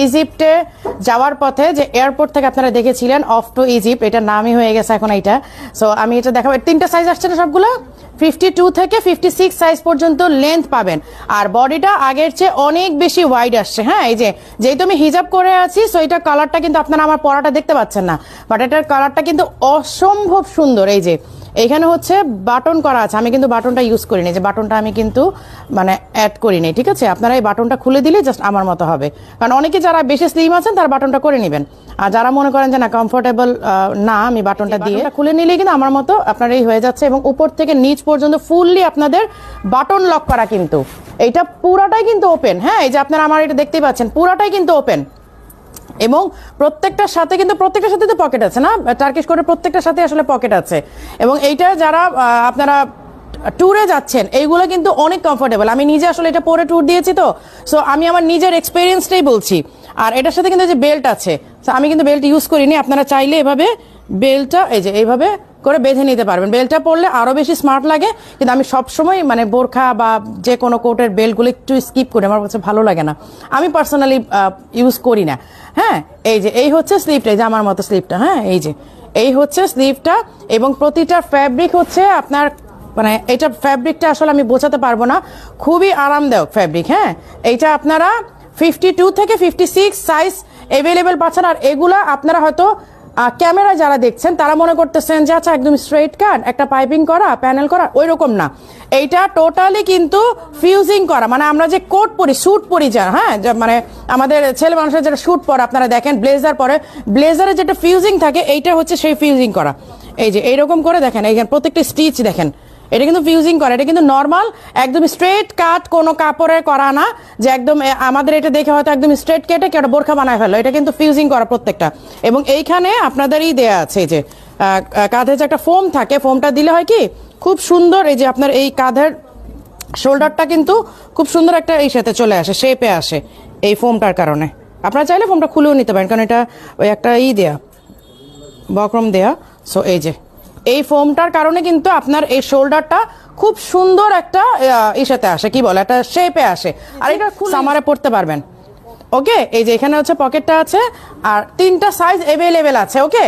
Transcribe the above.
ইজিপ্টে যাওয়ার পথে যে এয়ারপোর্ট থেকে আপনারা দেখেছিলেন অফ টু ইজিপ্ট, এটা নামই হয়ে গেছে এখন এইটা। সো আমি এটা দেখাবো, 3টা সাইজ আসছে না সবগুলো, 52 থেকে 56 সাইজ পর্যন্ত লেন্থ পাবেন। আর বডিটা আগের চেয়ে অনেক বেশি ওয়াইড আসছে। হ্যাঁ, এই যে যেহেতু আমি হিজাব করে আছি, সো এটা কালারটা কিন্তু আপনারা আমার পরাটা দেখতে পাচ্ছেন না, বাট এটার কালারটা কিন্তু অসম্ভব সুন্দর। এই যে এইখানে হচ্ছে বাটন করা আছে, আমি কিন্তু বাটনটা ইউজ করিনি, যে বাটনটা আমি কিন্তু মানে অ্যাড করিনি, ঠিক আছে? আপনারা এই বাটনটা খুলে দিলে জাস্ট আমার মতো হবে, কারণ অনেকে যারা বেশি স্লিম আছেন তারা বাটনটা করে নেবেন, আর যারা মনে করেন যে না কমফোর্টেবল না, আমি বাটনটা দিয়ে খুলে নিলে কিন্তু আমার মতো আপনার এই হয়ে যাচ্ছে। এবং উপর থেকে নিচ পর্যন্ত ফুললি আপনাদের বাটন লক করা, কিন্তু এইটা পুরাটাই কিন্তু ওপেন। হ্যাঁ, এই যে আপনারা আমার এটা দেখতেই পাচ্ছেন, পুরাটাই কিন্তু ওপেন। এবং প্রত্যেকটার সাথে তো পকেট আছে না, টার্কিশ কোটের প্রত্যেকটার সাথে আসলে পকেট আছে। এবং এইটা যারা আপনারা ট্যুরে যাচ্ছেন, এইগুলো কিন্তু অনেক কমফোর্টেবল। আমি নিজে আসলে এটা পরে ট্যুর দিয়েছি, তো সো আমি আমার নিজের এক্সপিরিয়েন্সটাই বলছি। আর এটার সাথে কিন্তু যে বেল্ট আছে, আমি কিন্তু বেল্ট ইউজ করিনি, আপনারা চাইলে এভাবে বেল্টটা এই যে এইভাবে করে বেঁধে নিতে পারবেন। বেল্টটা পরলে আরো বেশি স্মার্ট লাগে, কিন্তু আমি সবসময় মানে বোরখা বা যে কোনো কোটের বেল্টগুলো একটু স্কিপ করি, আমার কাছে ভালো লাগে না, আমি পার্সোনালি ইউজ করি না। হ্যাঁ, এই যে এই হচ্ছে স্লিভটা, এই যে আমার মতো স্লিভটা। হ্যাঁ, এই যে এই হচ্ছে স্লিভটা, এবং প্রতিটা ফ্যাব্রিক হচ্ছে আপনার মানে এটা ফ্যাব্রিকটা আসলে আমি বোঝাতে পারবো না, খুবই আরামদায়ক ফ্যাব্রিক। হ্যাঁ, এইটা আপনারা 52 থেকে 56 সাইজ অ্যাভেলেবেল পাচ্ছেন। আর এগুলা আপনারা হয়তো ক্যামেরা যারা দেখছেন তারা মনে করতেছেন যে আচ্ছা একদম স্ট্রেট কাট, একটা পাইপিং করা, প্যানেল করা, ওই রকম না। এইটা টোটালি কিন্তু ফিউজিং করা, মানে আমরা যে কোট পরি, স্যুট পরি যা, হ্যাঁ, মানে আমাদের ছেলে মানুষের যেটা স্যুট পরে আপনারা দেখেন, ব্লেজার পরে, ব্লেজারে যেটা ফিউজিং থাকে এইটা হচ্ছে সেই ফিউজিং করা। এই যে এইরকম করে দেখেন, এইখানে প্রত্যেকটা স্টিচ দেখেন, এটা কিন্তু ফিউজিং করা, এটা কিন্তু নর্মাল একদম স্ট্রেট কাট কোনো কাপড়ের করা না, যে একদম আমাদের এটা দেখে হয়তো একদম স্ট্রেট কেটে কেটে বোরখা বানায় ফেলো, এটা কিন্তু ফিউজিং করা প্রত্যেকটা। এবং এইখানে আপনাদেরই দেয়া আছে যে কাঁধে যে একটা ফোম থাকে, ফোমটা দিলে হয় কি খুব সুন্দর, এই যে আপনার এই কাঁধের শোল্ডারটা কিন্তু খুব সুন্দর একটা এই সাথে চলে আসে, শেপে আসে এই ফোমটার কারণে। আপনারা চাইলে ফোমটা খুলেও নিতে পারেন, কারণ এটা ওই একটা দেয়া বক্রম দেয়া। সো এই যে এই ফোমটার কারণে কিন্তু আপনার এই শোল্ডারটা খুব সুন্দর একটা ইসাতে আসে, কি বলে একটা শেপে আসে, আর এটা সামারে পড়তে পারবেন। ওকে, এই যে এখানে হচ্ছে পকেটটা আছে, আর 3টা সাইজ অ্যাভেলেবেল আছে। ওকে।